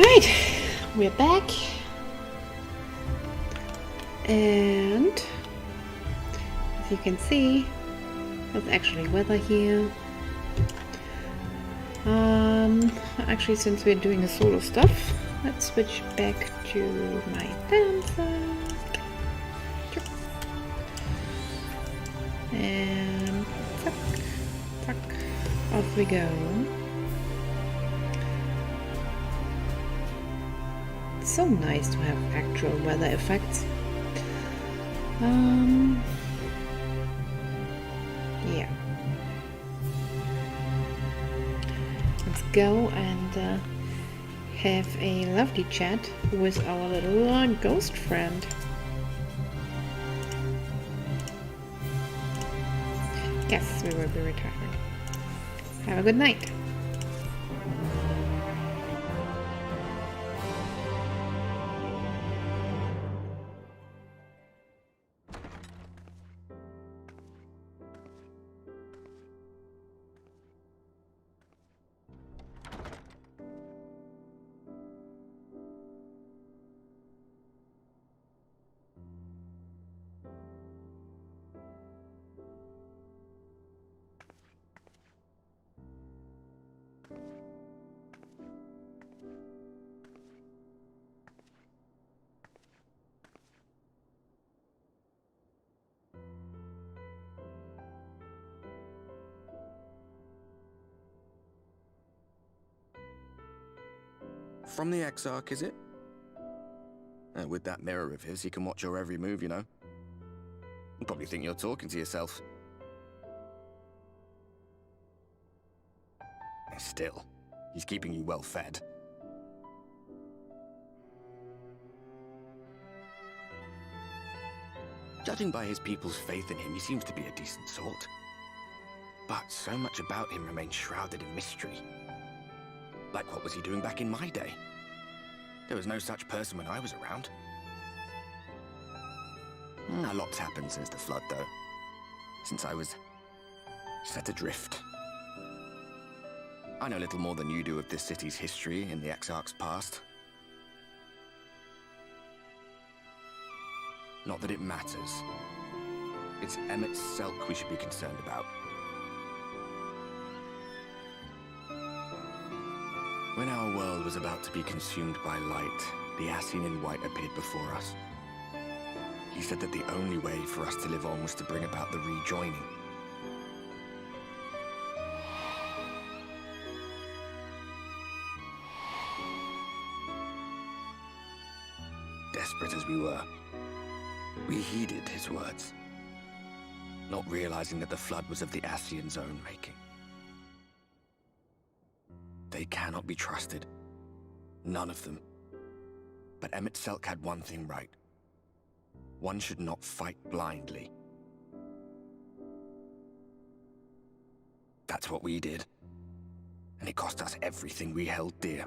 Right, we're back. And as you can see, there's actually weather here. Actually, since we're doing the solo stuff, let's switch back to my dancer. And tuck, tuck, off we go. It's so nice to have actual weather effects. Yeah. Let's go and have a lovely chat with our little ghost friend. Yes, we will be retiring. Have a good night. From the Exarch, is it? With that mirror of his, he can watch your every move, you know. You probably think you're talking to yourself. Still, he's keeping you well fed. Judging by his people's faith in him, he seems to be a decent sort. But so much about him remains shrouded in mystery. Like, what was he doing back in my day? There was no such person when I was around. A lot's happened since the flood, though. Since I was set adrift. I know little more than you do of this city's history in the Exarch's past. Not that it matters. It's Emmet Selk we should be concerned about. When our world was about to be consumed by light, the Ascian in white appeared before us. He said that the only way for us to live on was to bring about the rejoining. Desperate as we were, we heeded his words, not realizing that the flood was of the Ascian's own making. They cannot be trusted. None of them. But Emmet Selk had one thing right. One should not fight blindly. That's what we did. And it cost us everything we held dear.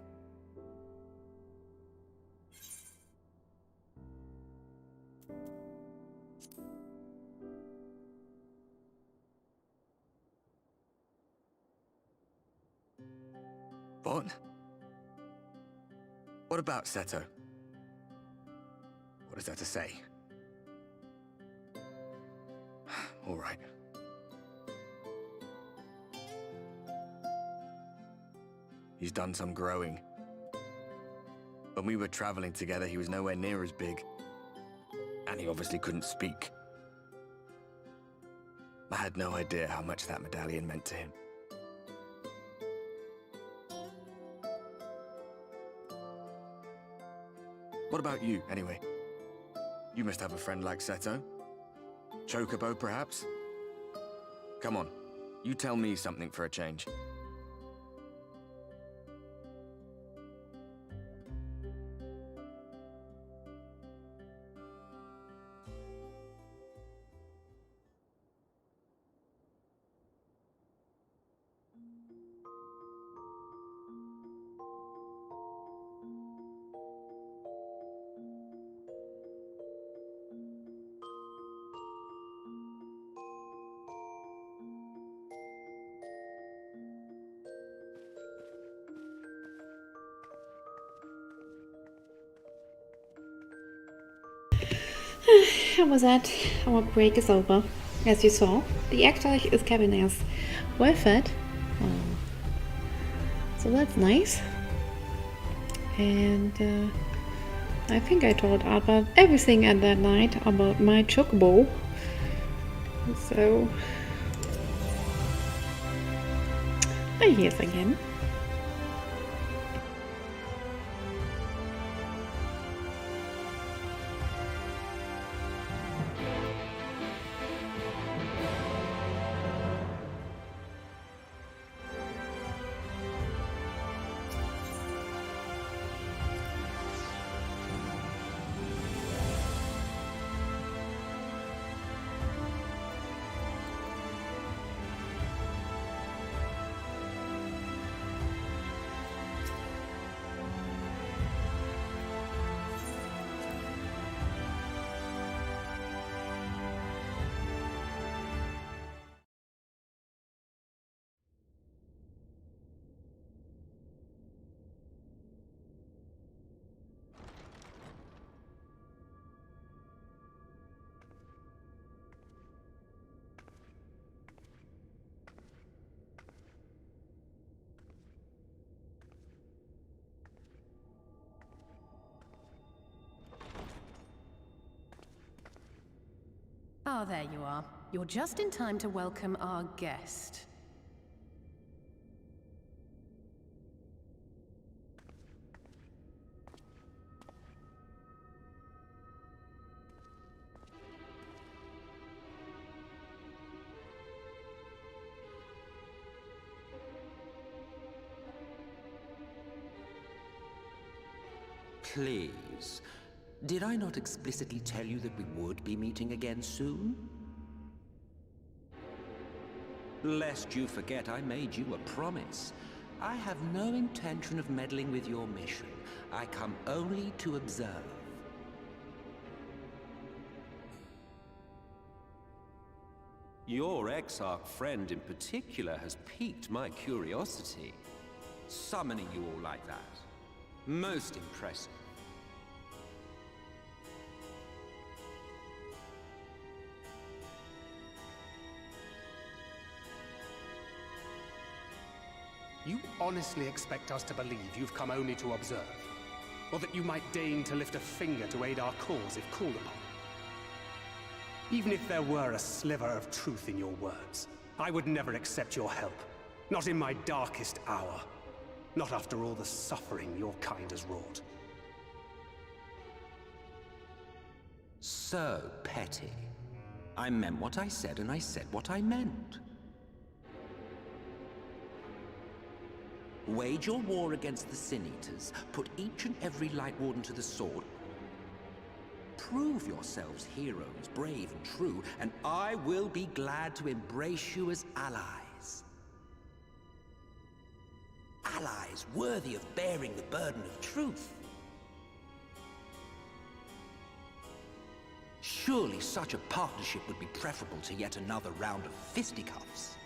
What? What about Seto? What is there to say? All right. He's done some growing. When we were traveling together, he was nowhere near as big. And he obviously couldn't speak. I had no idea how much that medallion meant to him. What about you, anyway? You must have a friend like Seto. Chocobo, perhaps? Come on, you tell me something for a change. And with that, our break is over. As you saw, the actor is keeping us well fed. So that's nice. And I think I told Albert everything at that night about my chocobo. So here's again. Ah, there you are. You're just in time to welcome our guest. Please. Did I not explicitly tell you that we would be meeting again soon? Lest you forget, I made you a promise. I have no intention of meddling with your mission. I come only to observe. Your Exarch friend in particular has piqued my curiosity. Summoning you all like that. Most impressive. You honestly expect us to believe you've come only to observe? Or that you might deign to lift a finger to aid our cause if called upon? Even if there were a sliver of truth in your words, I would never accept your help. Not in my darkest hour. Not after all the suffering your kind has wrought. So petty. I meant what I said, and I said what I meant. Wage your war against the Sin Eaters, put each and every Light Warden to the sword. Prove yourselves heroes, brave and true, and I will be glad to embrace you as allies. Allies worthy of bearing the burden of truth. Surely such a partnership would be preferable to yet another round of fisticuffs.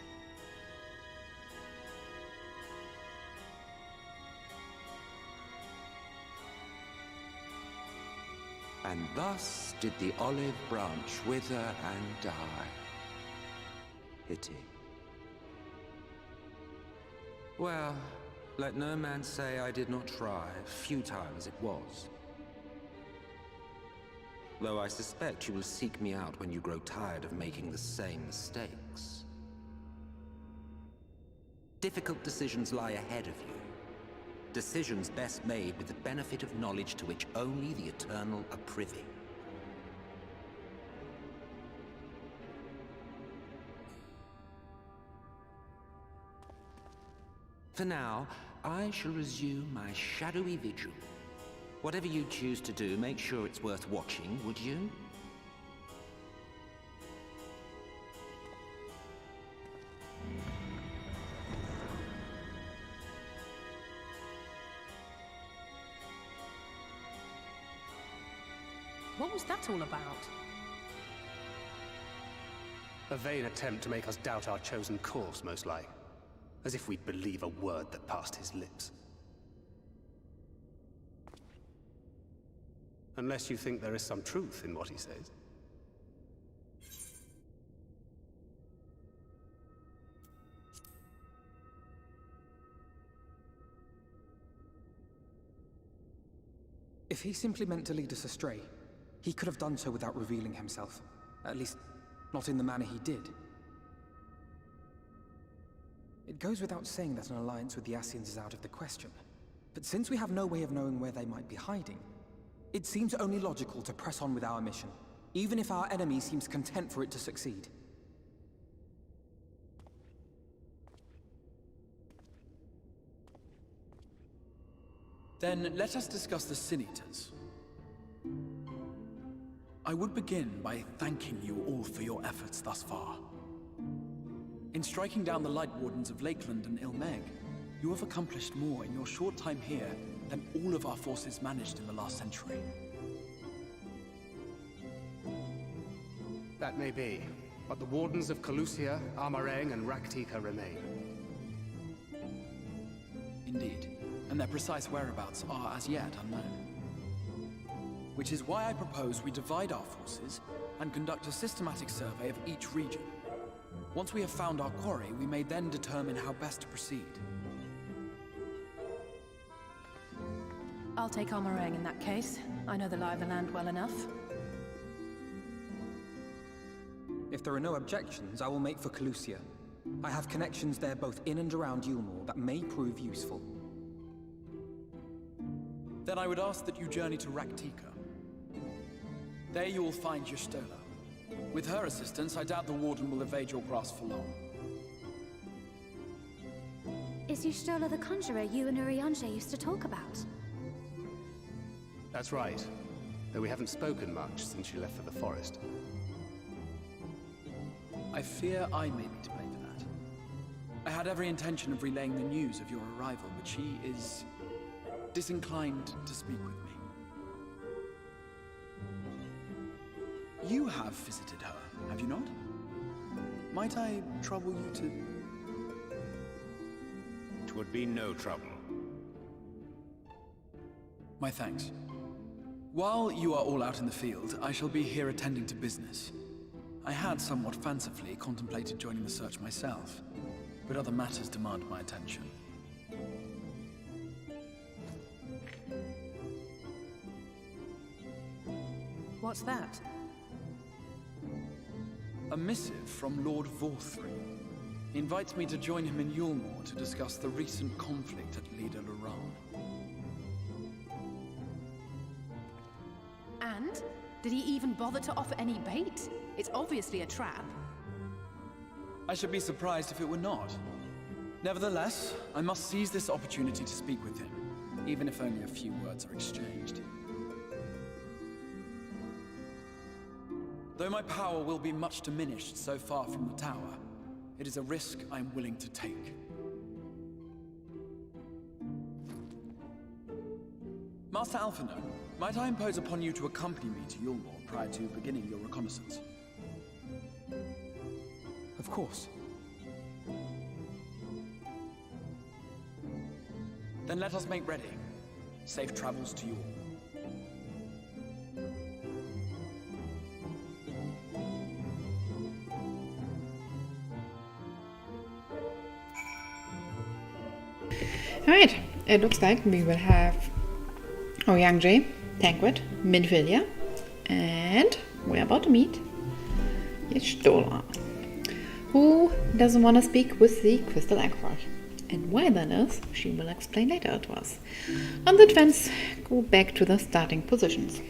And thus did the olive branch wither and die. Pity. Well, let no man say I did not try, futile as it was. Though I suspect you will seek me out when you grow tired of making the same mistakes. Difficult decisions lie ahead of you. Decisions best made with the benefit of knowledge to which only the Eternal are privy. For now, I shall resume my shadowy vigil. Whatever you choose to do, make sure it's worth watching, would you? What was that all about? A vain attempt to make us doubt our chosen course, most like. As if we'd believe a word that passed his lips. Unless you think there is some truth in what he says. If he simply meant to lead us astray, he could have done so without revealing himself. At least, not in the manner he did. It goes without saying that an alliance with the Ascians is out of the question. But since we have no way of knowing where they might be hiding, it seems only logical to press on with our mission, even if our enemy seems content for it to succeed. Then let us discuss the Sin Eaters. I would begin by thanking you all for your efforts thus far. In striking down the Light Wardens of Lakeland and Ilmeg, you have accomplished more in your short time here than all of our forces managed in the last century. That may be, but the Wardens of Calusia, Armarang, and Raktika remain. Indeed, and their precise whereabouts are as yet unknown. Which is why I propose we divide our forces and conduct a systematic survey of each region. Once we have found our quarry, we may then determine how best to proceed. I'll take Armarang in that case. I know the lie of the land well enough. If there are no objections, I will make for Calusia. I have connections there both in and around Yulmore that may prove useful. Then I would ask that you journey to Raktika. There you will find Y'shtola. With her assistance, I doubt the Warden will evade your grasp for long. Is Y'shtola the conjurer you and Urianger used to talk about? That's right. Though we haven't spoken much since she left for the forest. I fear I may be to blame for that. I had every intention of relaying the news of your arrival, but she is disinclined to speak with me. You have visited her, have you not? Might I trouble you to... It would be no trouble. My thanks. While you are all out in the field, I shall be here attending to business. I had somewhat fancifully contemplated joining the search myself, but other matters demand my attention. What's that? A missive from Lord Vorthry. He invites me to join him in Yulmore to discuss the recent conflict at Lida Luran. And? Did he even bother to offer any bait? It's obviously a trap. I should be surprised if it were not. Nevertheless, I must seize this opportunity to speak with him, even if only a few words are exchanged. Though my power will be much diminished so far from the tower, it is a risk I am willing to take. Master Alphinaud, might I impose upon you to accompany me to Yulmore prior to beginning your reconnaissance? Of course. Then let us make ready. Safe travels to you all. Alright, it looks like we will have Urianger, Tancred, Minfilia, and we're about to meet Y'shtola, who doesn't want to speak with the Crystal Emperor. And why that is, she will explain later to us. On the defense, go back to the starting positions.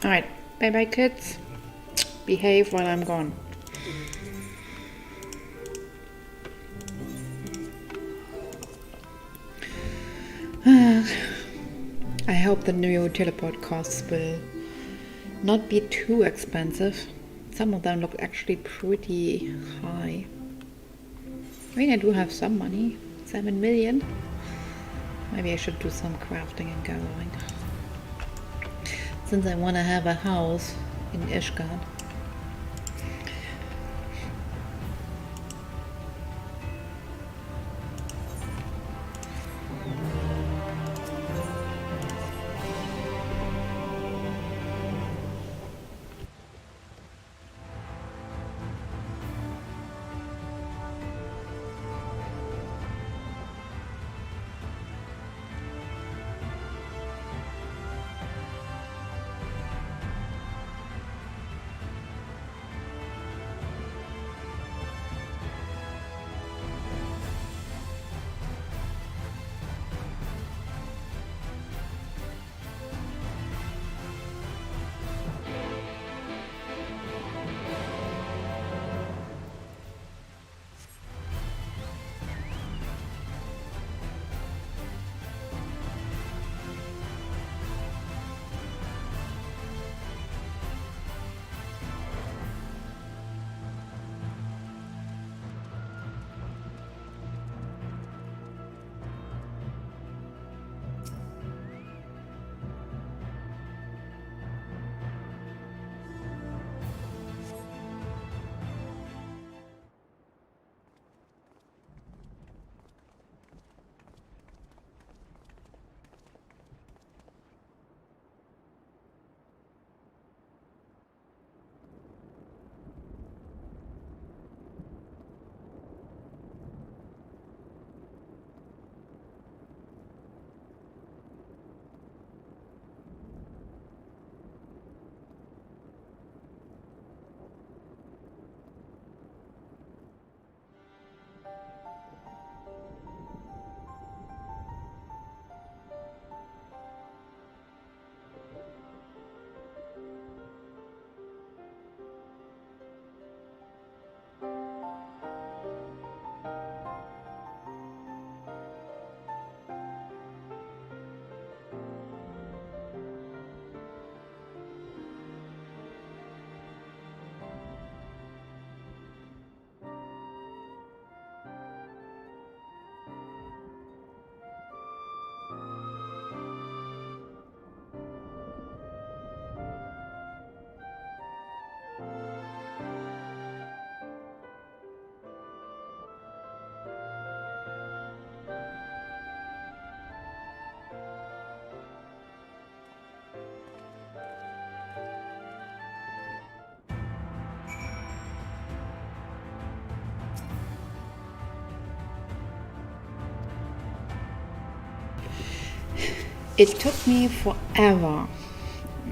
Alright, bye bye kids. Behave while I'm gone. I hope the new teleport costs will not be too expensive. Some of them look actually pretty high. I mean, I do have some money. 7 million. Maybe I should do some crafting and galloing. Since I want to have a house in Ishgard. It took me forever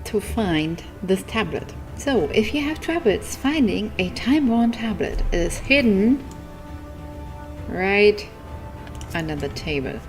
to find this tablet. So, if you have troubles finding a time-worn tablet, it is hidden right under the table.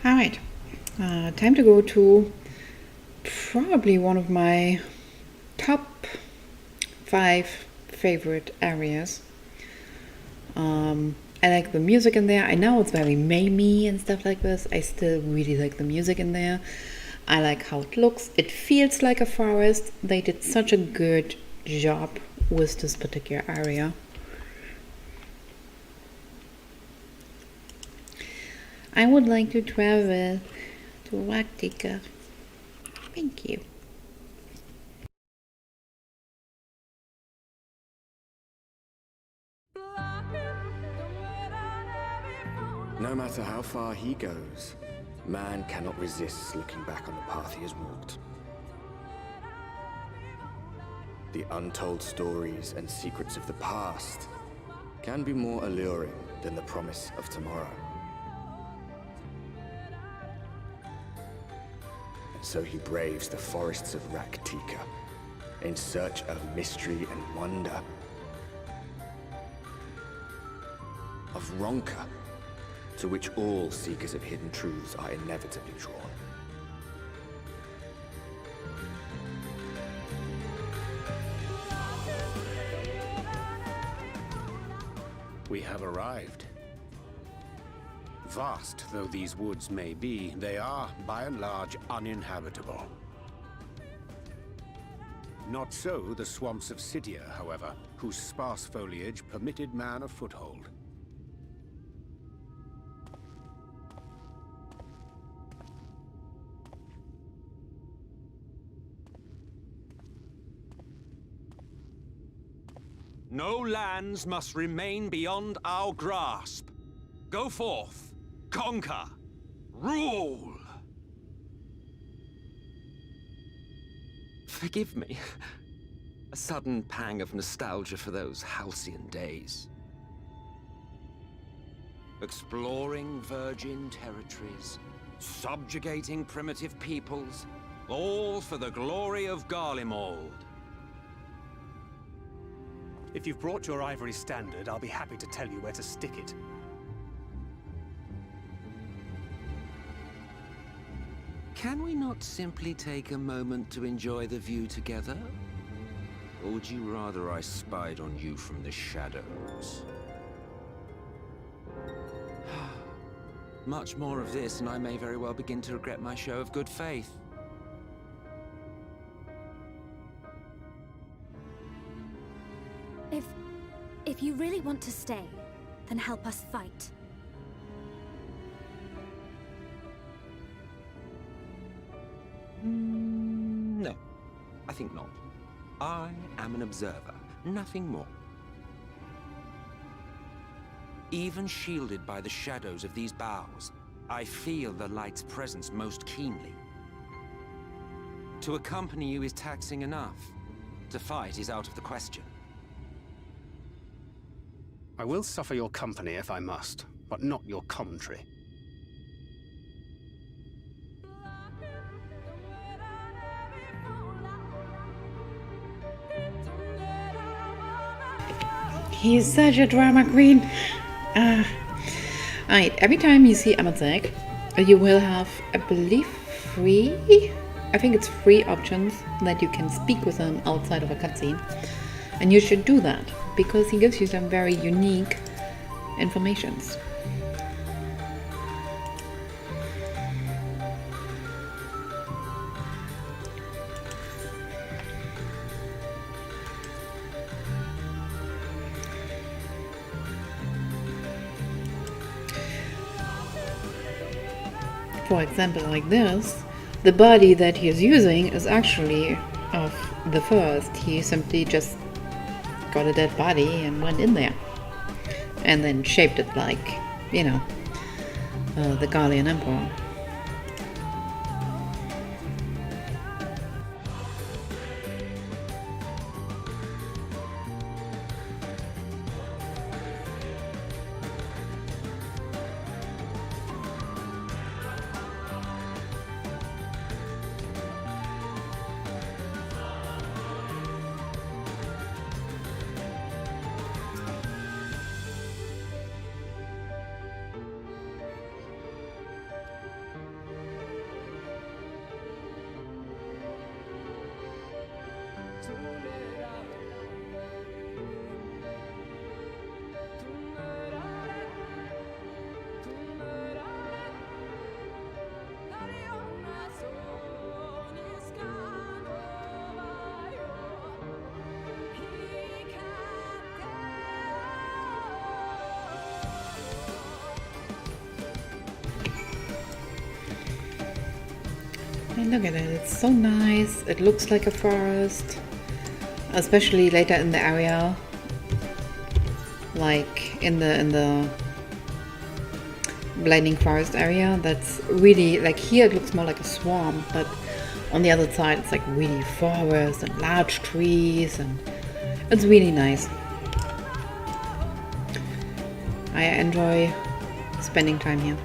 Alright, time to go to probably one of my top 5 favorite areas. I like the music in there. I know it's very mamey and stuff like this. I still really like the music in there. I like how it looks. It feels like a forest. They did such a good job with this particular area. I would like to travel to Raktika. Thank you. No matter how far he goes, man cannot resist looking back on the path he has walked. The untold stories and secrets of the past can be more alluring than the promise of tomorrow. And so he braves the forests of Raktika in search of mystery and wonder. Of Ronka, to which all seekers of hidden truths are inevitably drawn. We have arrived. Vast though these woods may be, they are, by and large, uninhabitable. Not so the swamps of Cydia, however, whose sparse foliage permitted man a foothold. No lands must remain beyond our grasp. Go forth, conquer, rule! Forgive me. A sudden pang of nostalgia for those halcyon days. Exploring virgin territories, subjugating primitive peoples, all for the glory of Garlemald. If you've brought your ivory standard, I'll be happy to tell you where to stick it. Can we not simply take a moment to enjoy the view together? Or would you rather I spied on you from the shadows? Much more of this, and I may very well begin to regret my show of good faith. If you really want to stay, then help us fight. No, I think not. I am an observer, nothing more. Even shielded by the shadows of these boughs, I feel the light's presence most keenly. To accompany you is taxing enough. To fight is out of the question. I will suffer your company if I must, but not your commentary. He's such a drama queen. Alright, every time you see Amazek, you will have, I believe, 3 options that you can speak with him outside of a cutscene. And you should do that, because he gives you some very unique informations. For example, like this, the body that he is using is actually of the first. He simply just got a dead body and went in there. And then shaped it like, you know, the Garlean Emperor. And look at it, it's so nice. It looks like a forest, especially later in the area, like in the blending forest area. That's really, like, here it looks more like a swamp, but on the other side it's like really forest and large trees, and it's really nice. I enjoy spending time here.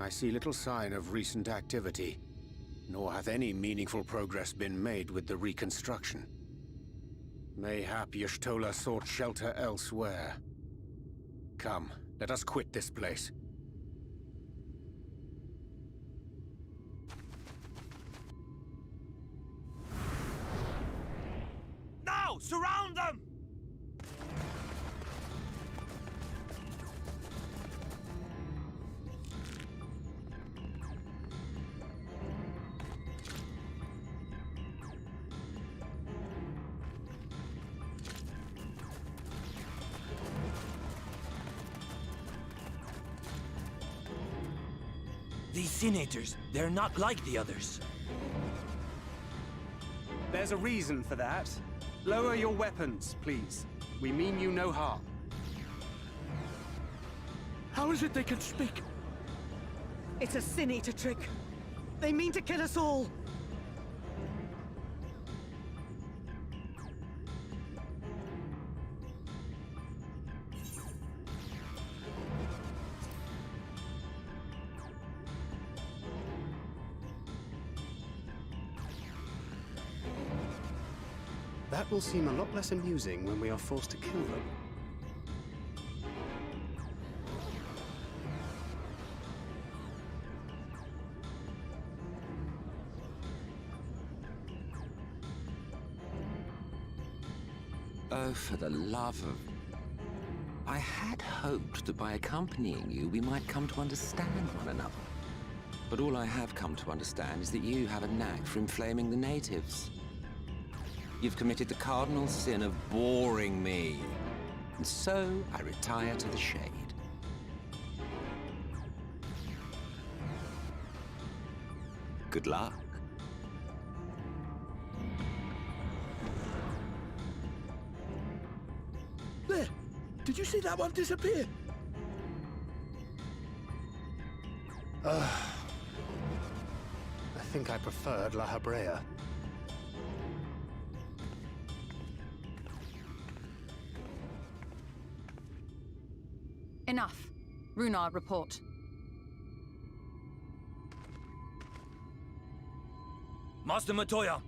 I see little sign of recent activity, nor hath any meaningful progress been made with the reconstruction. Mayhap Y'shtola sought shelter elsewhere. Come, let us quit this place. Now! Surround them! These senators, they're not like the others. There's a reason for that. Lower your weapons, please. We mean you no harm. How is it they can speak? It's a Sin Eater trick. They mean to kill us all. That will seem a lot less amusing when we are forced to kill them. Oh, for the love of... I had hoped that by accompanying you, we might come to understand one another. But all I have come to understand is that you have a knack for inflaming the natives. You've committed the cardinal sin of boring me. And so, I retire to the shade. Good luck. There! Did you see that one disappear? I think I preferred La Habrea. Enough. Runar, report. Master Matoya!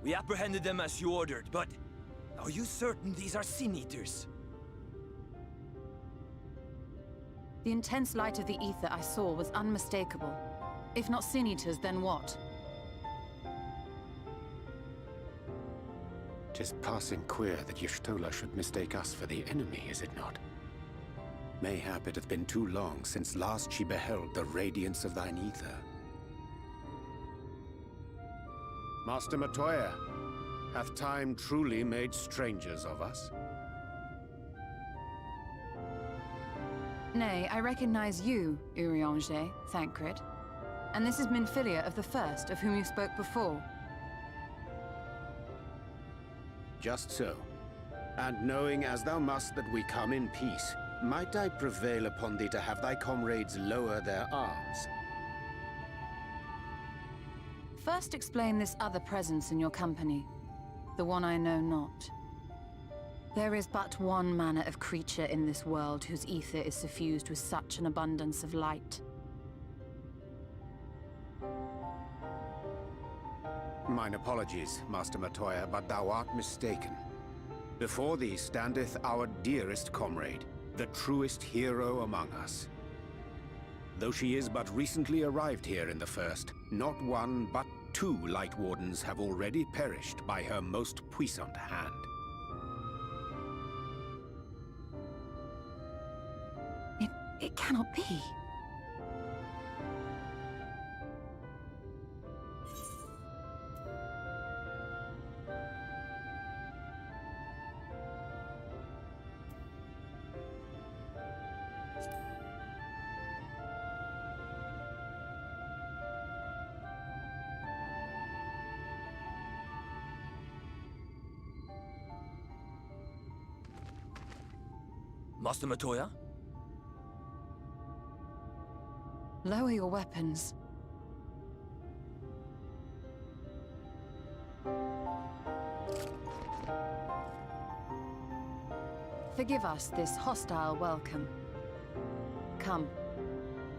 We apprehended them as you ordered, but are you certain these are Sin Eaters? The intense light of the ether I saw was unmistakable. If not Sin Eaters, then what? 'Tis passing queer that Y'shtola should mistake us for the enemy, is it not? Mayhap it hath been too long since last she beheld the radiance of thine ether. Master Matoya, hath time truly made strangers of us? Nay, I recognize you, Urianger, Thancred. And this is Minfilia of the First, of whom you spoke before. Just so. And knowing as thou must that we come in peace, might I prevail upon thee to have thy comrades lower their arms? First explain this other presence in your company, the one I know not. There is but one manner of creature in this world whose ether is suffused with such an abundance of light. Mine apologies, Master Matoya, but thou art mistaken. Before thee standeth our dearest comrade, the truest hero among us. Though she is but recently arrived here in the First, not one but 2 Light Wardens have already perished by her most puissant hand. It cannot be. Master Matoya? Lower your weapons. Forgive us this hostile welcome. Come.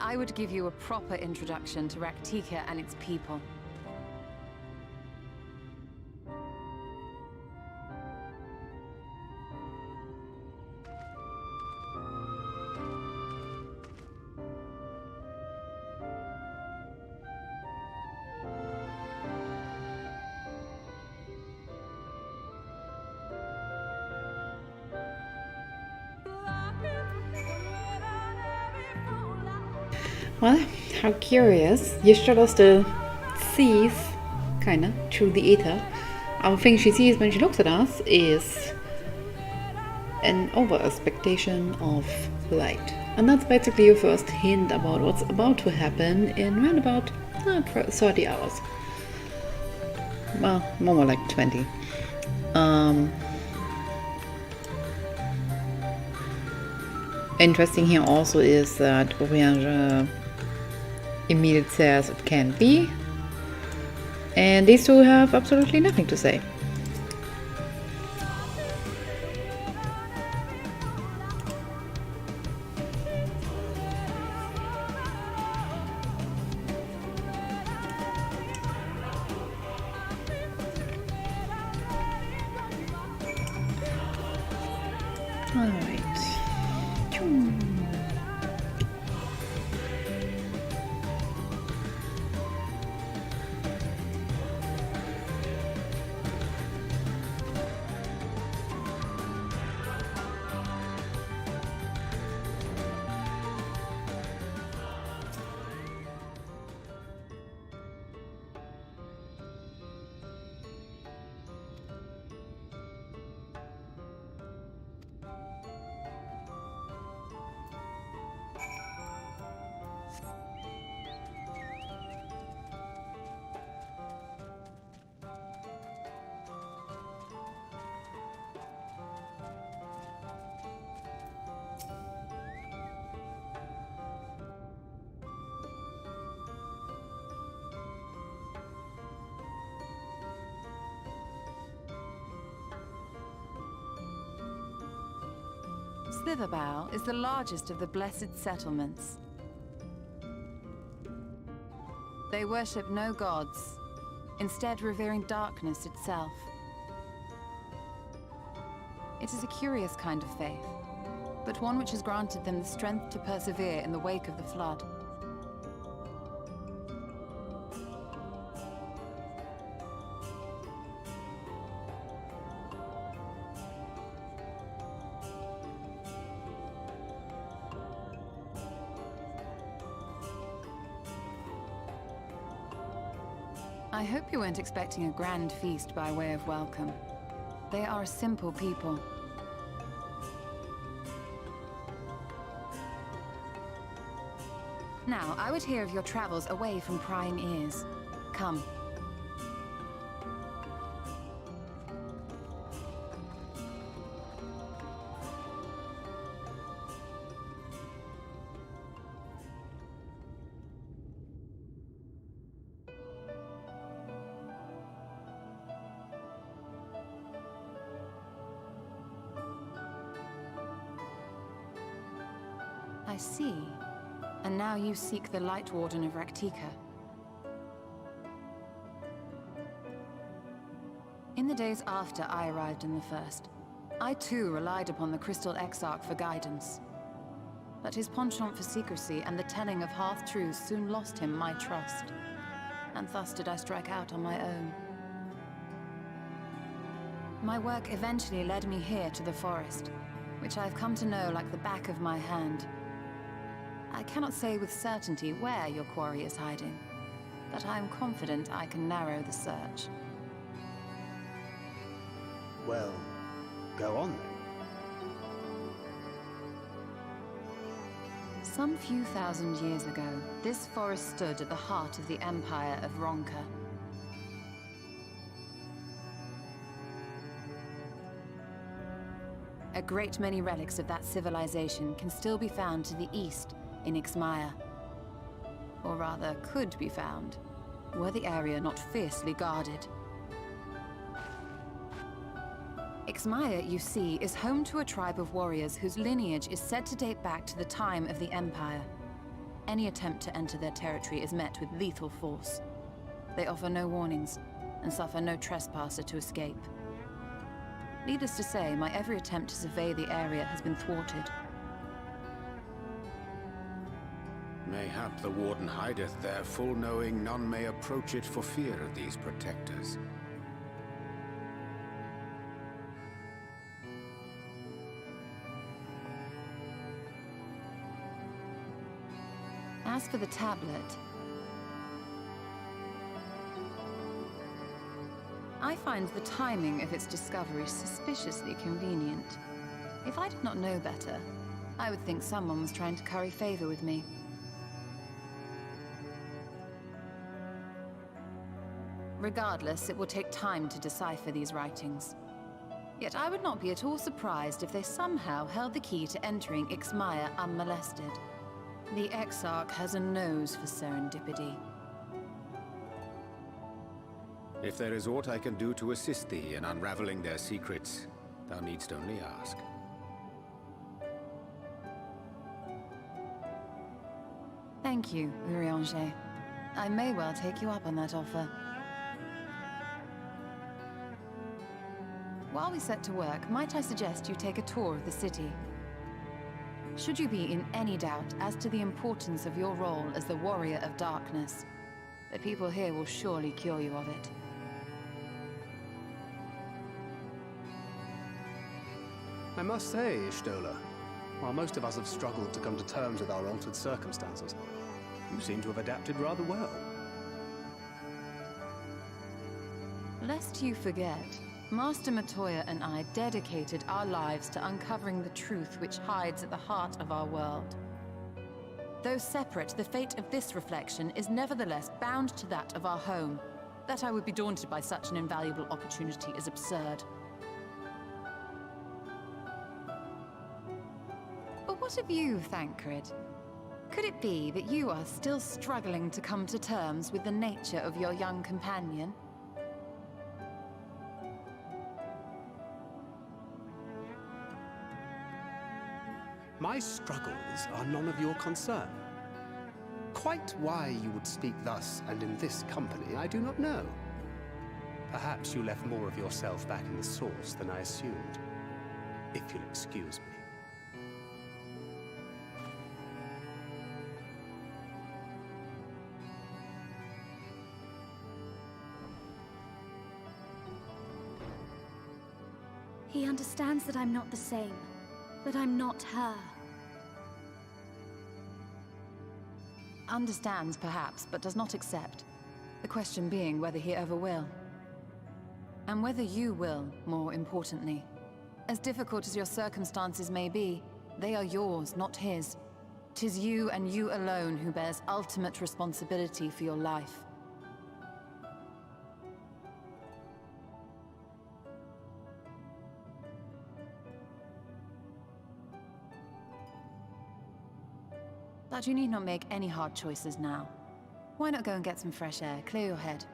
I would give you a proper introduction to Raktika and its people. Well, how curious. Y'shtola still sees, kinda, through the ether. Our thing she sees when she looks at us is an over-expectation of light. And that's basically your first hint about what's about to happen in around about 30 hours. Well, more like 20. Interesting here also is that Oriange immediately says it can't be, and these two have absolutely nothing to say. Alright. Slitherbow is the largest of the blessed settlements. They worship no gods, instead revering darkness itself. It is a curious kind of faith, but one which has granted them the strength to persevere in the wake of the flood. I hope you weren't expecting a grand feast by way of welcome. They are a simple people. Now, I would hear of your travels away from prying ears. Come. see. And now you seek the Light Warden of Raktika. In the days after I arrived in the First, I too relied upon the Crystal Exarch for guidance. But his penchant for secrecy and the telling of half-truths soon lost him my trust. And thus did I strike out on my own. My work eventually led me here to the forest, which I have come to know like the back of my hand. I cannot say with certainty where your quarry is hiding, but I am confident I can narrow the search. Well, go on then. Some few thousand years ago, this forest stood at the heart of the Empire of Ronka. A great many relics of that civilization can still be found to the east in Ixmaya. Or rather, could be found, were the area not fiercely guarded. Ixmaya, you see, is home to a tribe of warriors whose lineage is said to date back to the time of the Empire. Any attempt to enter their territory is met with lethal force. They offer no warnings, and suffer no trespasser to escape. Needless to say, my every attempt to survey the area has been thwarted. Mayhap the Warden hideth there, full knowing none may approach it for fear of these protectors. As for the tablet, I find the timing of its discovery suspiciously convenient. If I did not know better, I would think someone was trying to curry favor with me. Regardless, it will take time to decipher these writings. Yet I would not be at all surprised if they somehow held the key to entering Ixmaya unmolested. The Exarch has a nose for serendipity. If there is aught I can do to assist thee in unraveling their secrets, thou needst only ask. Thank you, Urianger. I may well take you up on that offer. While we set to work, might I suggest you take a tour of the city? Should you be in any doubt as to the importance of your role as the Warrior of Darkness, the people here will surely cure you of it. I must say, Ishtola, while most of us have struggled to come to terms with our altered circumstances, you seem to have adapted rather well. Lest you forget, Master Matoya and I dedicated our lives to uncovering the truth which hides at the heart of our world. Though separate, the fate of this reflection is nevertheless bound to that of our home. That I would be daunted by such an invaluable opportunity is absurd. But what of you, Thancred? Could it be that you are still struggling to come to terms with the nature of your young companion? My struggles are none of your concern. Quite why you would speak thus and in this company, I do not know. Perhaps you left more of yourself back in the source than I assumed. If you'll excuse me. He understands that I'm not the same. That I'm not her. Understands, perhaps, but does not accept. The question being whether he ever will. And whether you will, more importantly. As difficult as your circumstances may be, they are yours, not his. 'Tis you and you alone who bears ultimate responsibility for your life. But you need not make any hard choices now. Why not go and get some fresh air, clear your head?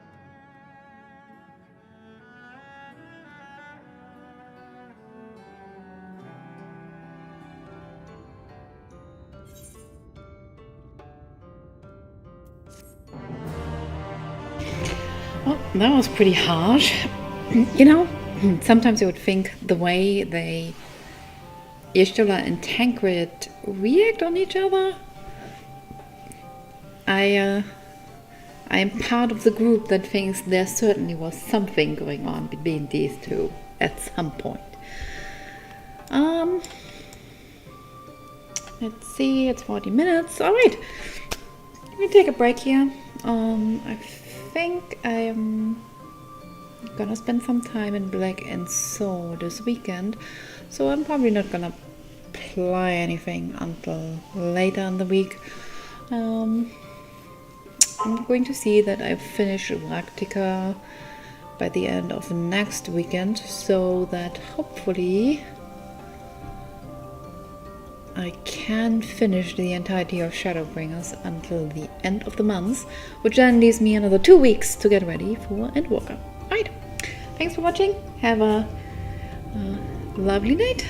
Well, that was pretty harsh. You know, sometimes you would think the way they, Y'shtola and Tancred, react on each other. I am part of the group that thinks there certainly was something going on between these two at some point. Let's see, it's 40 minutes. Alright, let me take a break here. I think I'm gonna spend some time in Black and Soul this weekend, so I'm probably not gonna play anything until later in the week. I'm going to see that I finish Raktika by the end of next weekend, so that hopefully I can finish the entirety of Shadowbringers until the end of the month, which then leaves me another 2 weeks to get ready for Endwalker. Alright, thanks for watching, have a lovely night.